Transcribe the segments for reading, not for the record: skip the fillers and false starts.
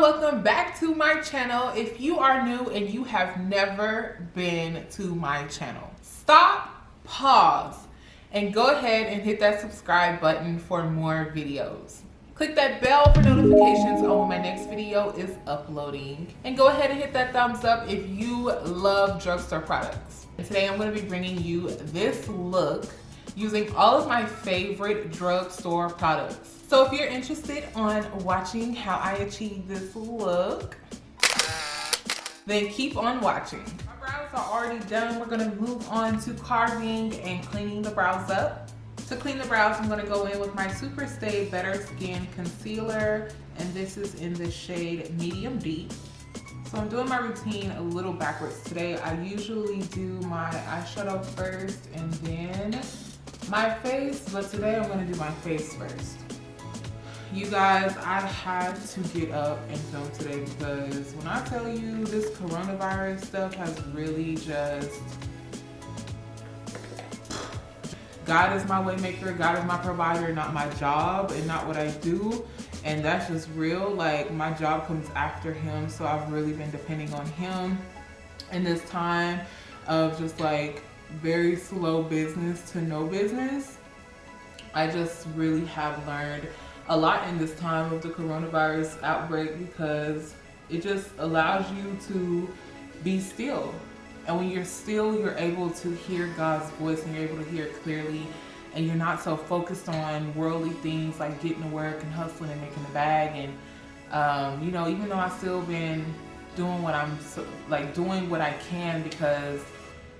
welcome back to my channel. If you are new and you have never been to my channel, stop, pause, and go ahead and hit that subscribe button for more videos. Click that bell for notifications on when my next video is uploading. And go ahead and hit that thumbs up if you love drugstore products. And today I'm going to be bringing you this look using all of my favorite drugstore products. So if you're interested on watching how I achieve this look, then keep on watching. My brows are already done. We're gonna move on to carving and cleaning the brows up. To clean the brows, I'm gonna go in with my Super Stay Better Skin Concealer, and this is in the shade Medium Deep. So I'm doing my routine a little backwards today. I usually do my eyeshadow first and then my face, but today I'm gonna do my face first. You guys, I had to get up and film today because when I tell you this coronavirus stuff has really just... God is my way maker, God is my provider, not my job and not what I do. And that's just real. Like, my job comes after him, so I've really been depending on him in this time of just like very slow business to no business. I just really have learned a lot in this time of the coronavirus outbreak because it just allows you to be still. And when you're still, you're able to hear God's voice and you're able to hear it clearly, and you're not so focused on worldly things like getting to work and hustling and making the bag. And you know, even though I've still been doing what doing what I can, because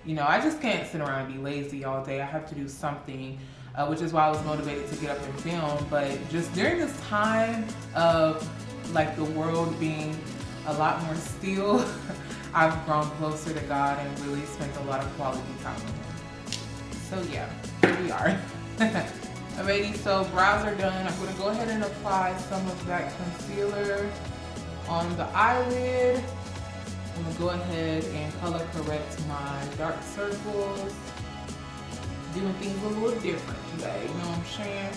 you know, I just can't sit around and be lazy all day. I have to do something. Which is why I was motivated to get up and film. But just during this time of like the world being a lot more still, I've grown closer to God and really spent a lot of quality time with him. So yeah, here we are. Alrighty, so brows are done. I'm gonna go ahead and apply some of that concealer on the eyelid. I'm gonna go ahead and color correct my dark circles. Doing things a little different today, you know what I'm saying?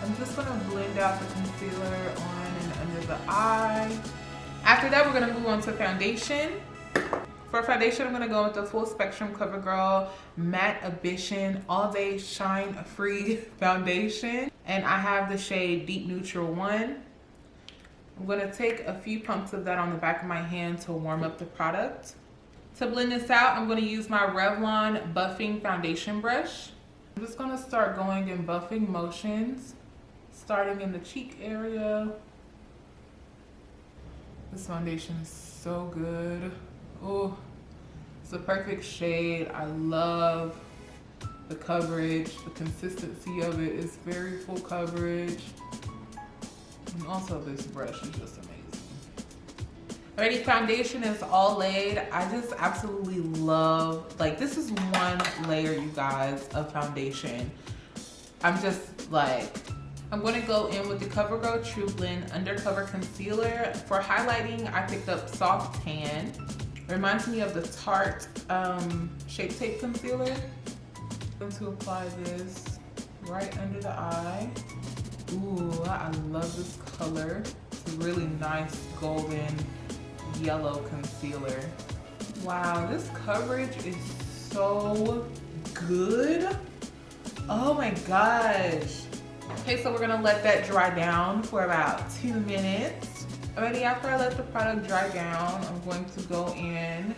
I'm just gonna blend out the concealer on and under the eye. After that, we're gonna move on to foundation. For foundation, I'm gonna go with the Full Spectrum CoverGirl Matte Ambition All Day Shine Free Foundation. And I have the shade Deep Neutral 1. I'm gonna take a few pumps of that on the back of my hand to warm up the product. To blend this out, I'm going to use my Revlon Buffing Foundation Brush. I'm just going to start going in buffing motions, starting in the cheek area. This foundation is so good. Oh, it's a perfect shade. I love the coverage, the consistency of it is very full coverage. And also this brush is just amazing. Alrighty, foundation is all laid. I just absolutely love, like, this is one layer, you guys, of foundation. I'm just like, I'm gonna go in with the CoverGirl True Blend Undercover Concealer. For highlighting, I picked up Soft Tan. Reminds me of the Tarte Shape Tape Concealer. I'm going to apply this right under the eye. Ooh, I love this color. It's a really nice golden yellow concealer. Wow, this coverage is so good. Oh my gosh. Okay, so we're gonna let that dry down for about 2 minutes. Already, after I let the product dry down, I'm going to go in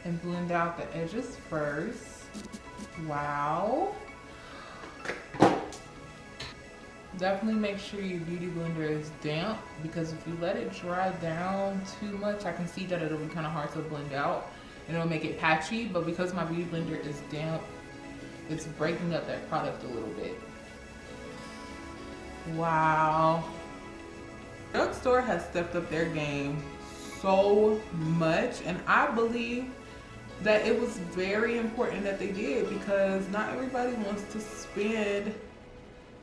and blend out the edges first. Wow. Definitely make sure your beauty blender is damp, because if you let it dry down too much, I can see that it'll be kind of hard to blend out and it'll make it patchy. But because my beauty blender is damp, it's breaking up that product a little bit. Wow. Drugstore has stepped up their game so much, and I believe that it was very important that they did, because not everybody wants to spend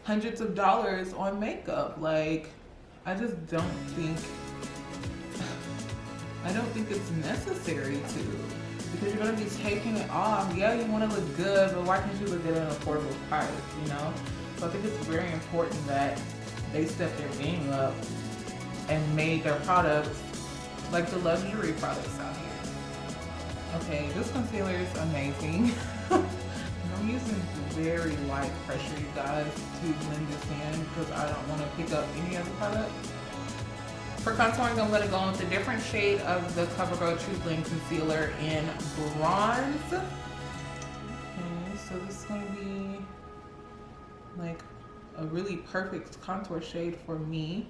hundreds of dollars on makeup. Like, I just don't think it's necessary to, because you're gonna be taking it off. Yeah, you want to look good, but why can't you look good at an affordable price, you know? So I think it's very important that they step their game up and made their products like the luxury products out here. Okay, this concealer is amazing. I'm using very light pressure, you guys, to blend this in because I don't want to pick up any other product. For contouring, I'm going to go with a different shade of the CoverGirl True Blend Concealer in Bronze. Okay, so this is going to be like a really perfect contour shade for me.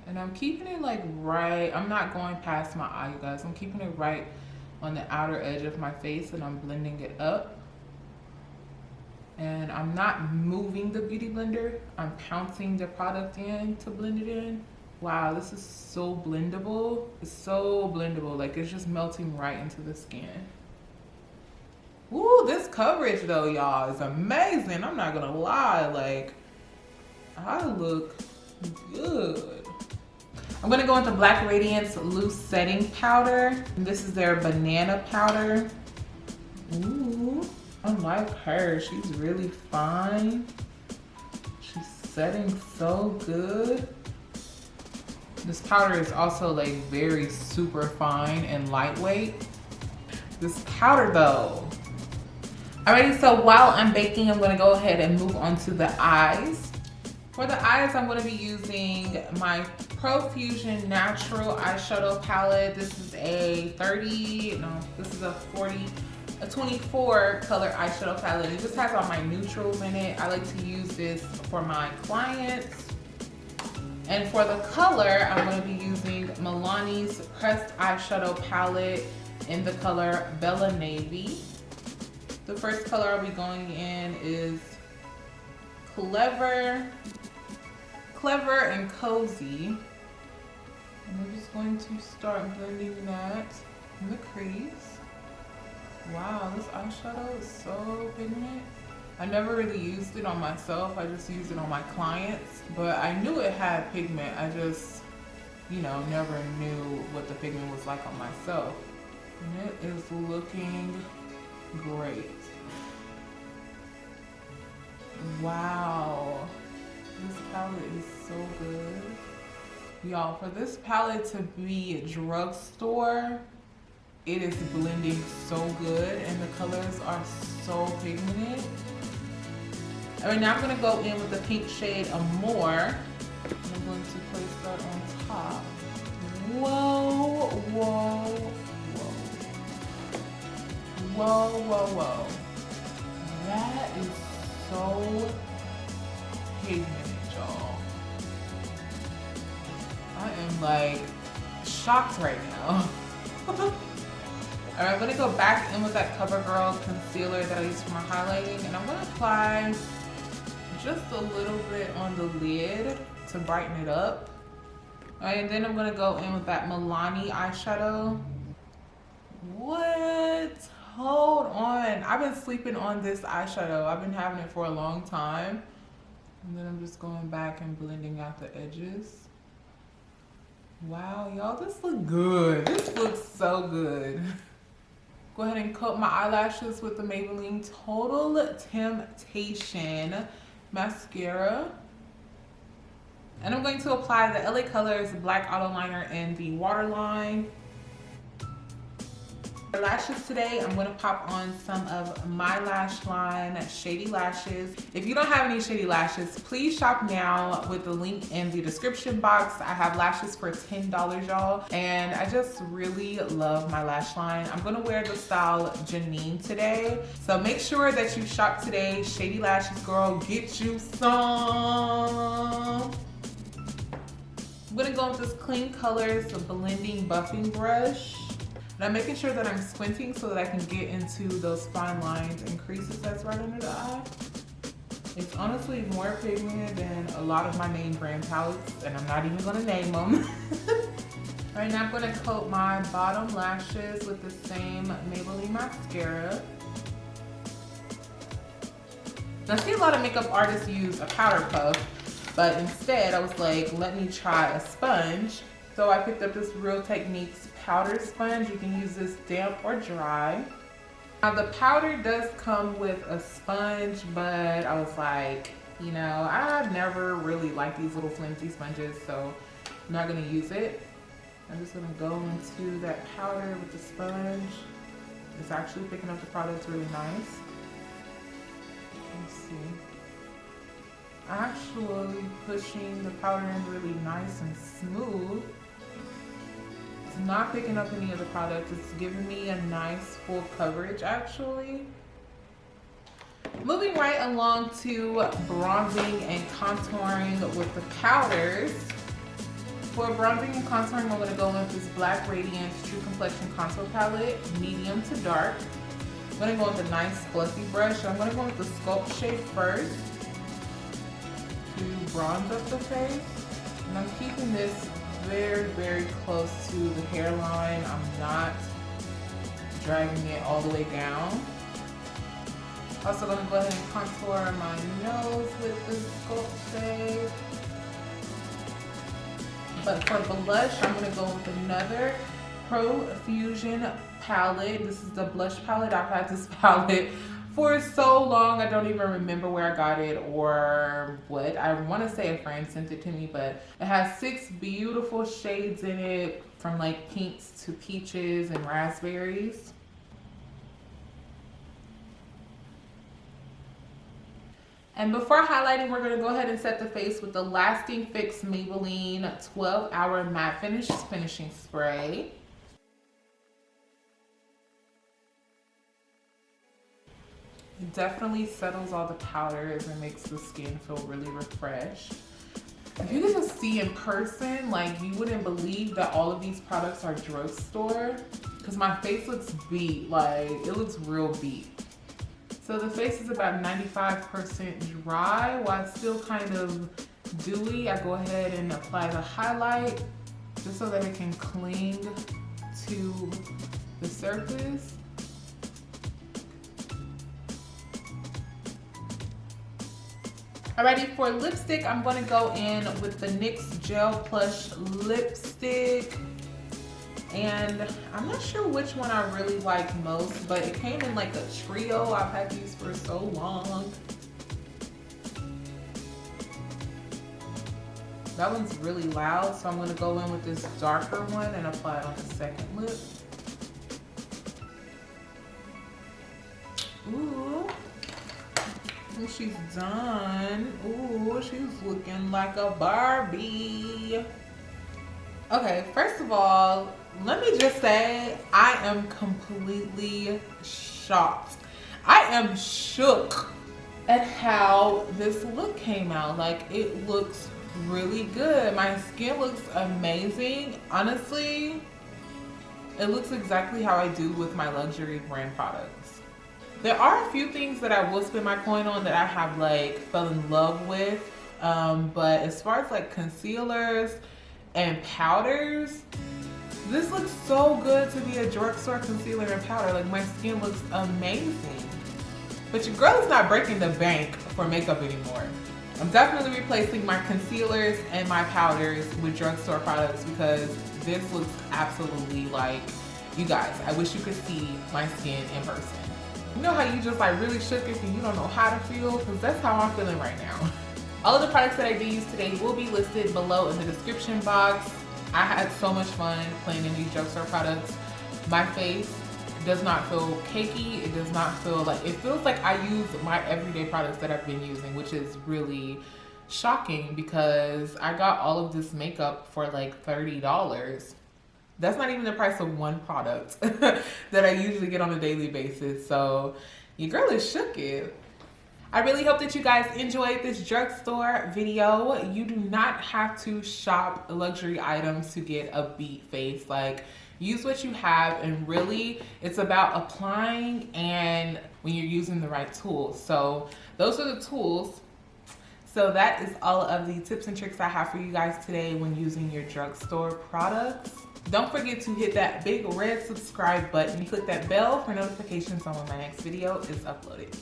And I'm keeping it like right, I'm not going past my eye, you guys. I'm keeping it right on the outer edge of my face and I'm blending it up. And I'm not moving the Beauty Blender, I'm pouncing the product in to blend it in. Wow, this is so blendable. It's so blendable, like it's just melting right into the skin. Ooh, this coverage though, y'all, is amazing. I'm not gonna lie, like, I look good. I'm gonna go into Black Radiance Loose Setting Powder. This is their banana powder. Ooh, I like her. She's really fine. She's setting so good. This powder is also like very super fine and lightweight. This powder though. Alrighty, so while I'm baking, I'm gonna go ahead and move on to the eyes. For the eyes, I'm gonna be using my Profusion Natural Eyeshadow Palette. This is a 24 color eyeshadow palette. It just has all my neutrals in it. I like to use this for my clients. And for the color, I'm gonna be using Milani's Pressed Eyeshadow Palette in the color Bella Navy. The first color I'll be going in is Clever and Cozy. And we're just going to start blending that in the crease. Wow, this eyeshadow is so pigmented. I never really used it on myself. I just used it on my clients, but I knew it had pigment. I just, you know, never knew what the pigment was like on myself. And it is looking great. Wow, this palette is so good. Y'all, for this palette to be Drugstore, it is blending so good and the colors are so pigmented. Alright, now I'm going to go in with the pink shade Amore. I'm going to place that on top. Whoa, whoa, whoa. Whoa, whoa, whoa. That is so pigmented, y'all. I am like shocked right now. Alright, I'm gonna go back in with that CoverGirl concealer that I used for my highlighting, and I'm gonna apply just a little bit on the lid to brighten it up. Alright, and then I'm gonna go in with that Milani eyeshadow. What? Hold on. I've been sleeping on this eyeshadow. I've been having it for a long time. And then I'm just going back and blending out the edges. Wow, y'all, this looks good. This looks so good. Go ahead and coat my eyelashes with the Maybelline Total Temptation mascara. And I'm going to apply the LA Colors Black Auto Liner in the waterline. For lashes today, I'm going to pop on some of my lash line Shady Lashes. If you don't have any Shady Lashes, please shop now with the link in the description box. I have lashes for $10, y'all, and I just really love my lash line. I'm going to wear the style Janine today, so make sure that you shop today. Shady Lashes, girl, get you some. I'm going to go with this Clean Colors blending buffing brush. And I'm making sure that I'm squinting so that I can get into those fine lines and creases that's right under the eye. It's honestly more pigmented than a lot of my name brand palettes, and I'm not even gonna name them. Right now I'm gonna coat my bottom lashes with the same Maybelline mascara. Now I see a lot of makeup artists use a powder puff, but instead I was like, let me try a sponge. So I picked up this Real Techniques powder sponge. You can use this damp or dry. Now the powder does come with a sponge, but I was like, You know, I never really liked these little flimsy sponges, so I'm not gonna use it. I'm just gonna go into that powder with the sponge. It's actually picking up the product really nice. Let's see. Actually pushing the powder in really nice and smooth. It's not picking up any of the product. It's giving me a nice full coverage actually. Moving right along to bronzing and contouring with the powders. For bronzing and contouring, I'm going to go in with this Black Radiance True Complexion Contour Palette, medium to dark. I'm going to go with a nice fluffy brush. I'm going to go with the Sculpt Shape first to bronze up the face. And I'm keeping this very, very close to the hairline. I'm not dragging it all the way down. Also going to go ahead and contour my nose with this Sculpt Shape. But for blush, I'm going to go with another Profusion palette. This is the blush palette. I've had this palette for so long, I don't even remember where I got it or what. I want to say a friend sent it to me, but it has 6 beautiful shades in it, from like pinks to peaches and raspberries. And before highlighting, we're going to go ahead and set the face with the Lasting Fix Maybelline 12-Hour Matte Finish Finishing Spray. It definitely settles all the powders and makes the skin feel really refreshed. If you could just see in person, like you wouldn't believe that all of these products are drugstore, because my face looks beat, like it looks real beat. So the face is about 95% dry while it's still kind of dewy. I go ahead and apply the highlight just so that it can cling to the surface. Alrighty, for lipstick, I'm going to go in with the NYX Gel Plush lipstick. And I'm not sure which one I really like most, but it came in like a trio. I've had these for so long. That one's really loud, so I'm going to go in with this darker one and apply it on the second lip. Ooh. And she's done. Ooh, she's looking like a Barbie. Okay, first of all, let me just say I am completely shocked. I am shook at how this look came out. Like, it looks really good. My skin looks amazing. Honestly, it looks exactly how I do with my luxury brand products. There are a few things that I will spend my coin on that I have like fell in love with, but as far as like concealers and powders, this looks so good to be a drugstore concealer and powder. Like, my skin looks amazing. But your girl is not breaking the bank for makeup anymore. I'm definitely replacing my concealers and my powders with drugstore products because this looks absolutely like, you guys, I wish you could see my skin in person. You know how you just like really shook it and you don't know how to feel? Because that's how I'm feeling right now. All of the products that I did use today will be listed below in the description box. I had so much fun playing in these drugstore products. My face does not feel cakey. It does not feel like, it feels like I use my everyday products that I've been using, which is really shocking because I got all of this makeup for like $30. That's not even the price of one product that I usually get on a daily basis. So your girl is shook it. I really hope that you guys enjoyed this drugstore video. You do not have to shop luxury items to get a beat face. Like, use what you have, and really it's about applying and when you're using the right tools. So those are the tools. So that is all of the tips and tricks I have for you guys today when using your drugstore products. Don't forget to hit that big red subscribe button and click that bell for notifications on when my next video is uploaded.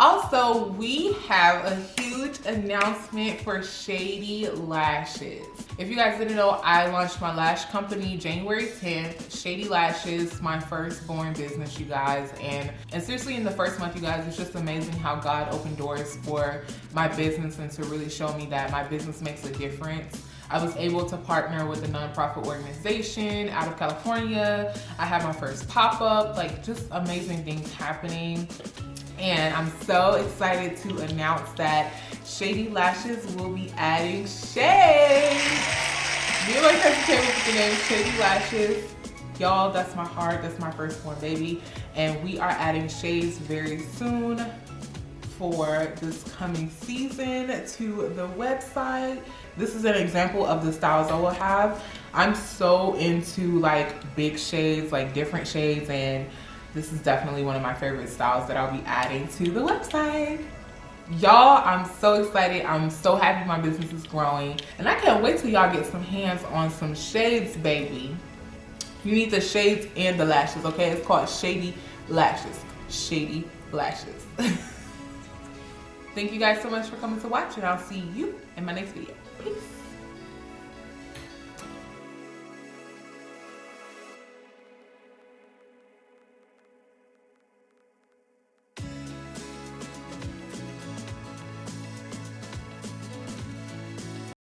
Also, we have a huge announcement for Shady Lashes. If you guys didn't know, I launched my lash company January 10th, Shady Lashes, my firstborn business, you guys. And seriously, in the first month, you guys, it's just amazing how God opened doors for my business and to really show me that my business makes a difference. I was able to partner with a nonprofit organization out of California. I had my first pop-up, like just amazing things happening. And I'm so excited to announce that Shady Lashes will be adding shades. Me and my cousin came up with the name Shady Lashes. Y'all, that's my heart, that's my firstborn baby. And we are adding shades very soon for this coming season to the website. This is an example of the styles I will have. I'm so into like big shades, like different shades, and this is definitely one of my favorite styles that I'll be adding to the website. Y'all, I'm so excited. I'm so happy my business is growing. And I can't wait till y'all get some hands on some shades, baby. You need the shades and the lashes, okay? It's called Shady Lashes. Shady Lashes. Thank you guys so much for coming to watch, and I'll see you in my next video. Peace.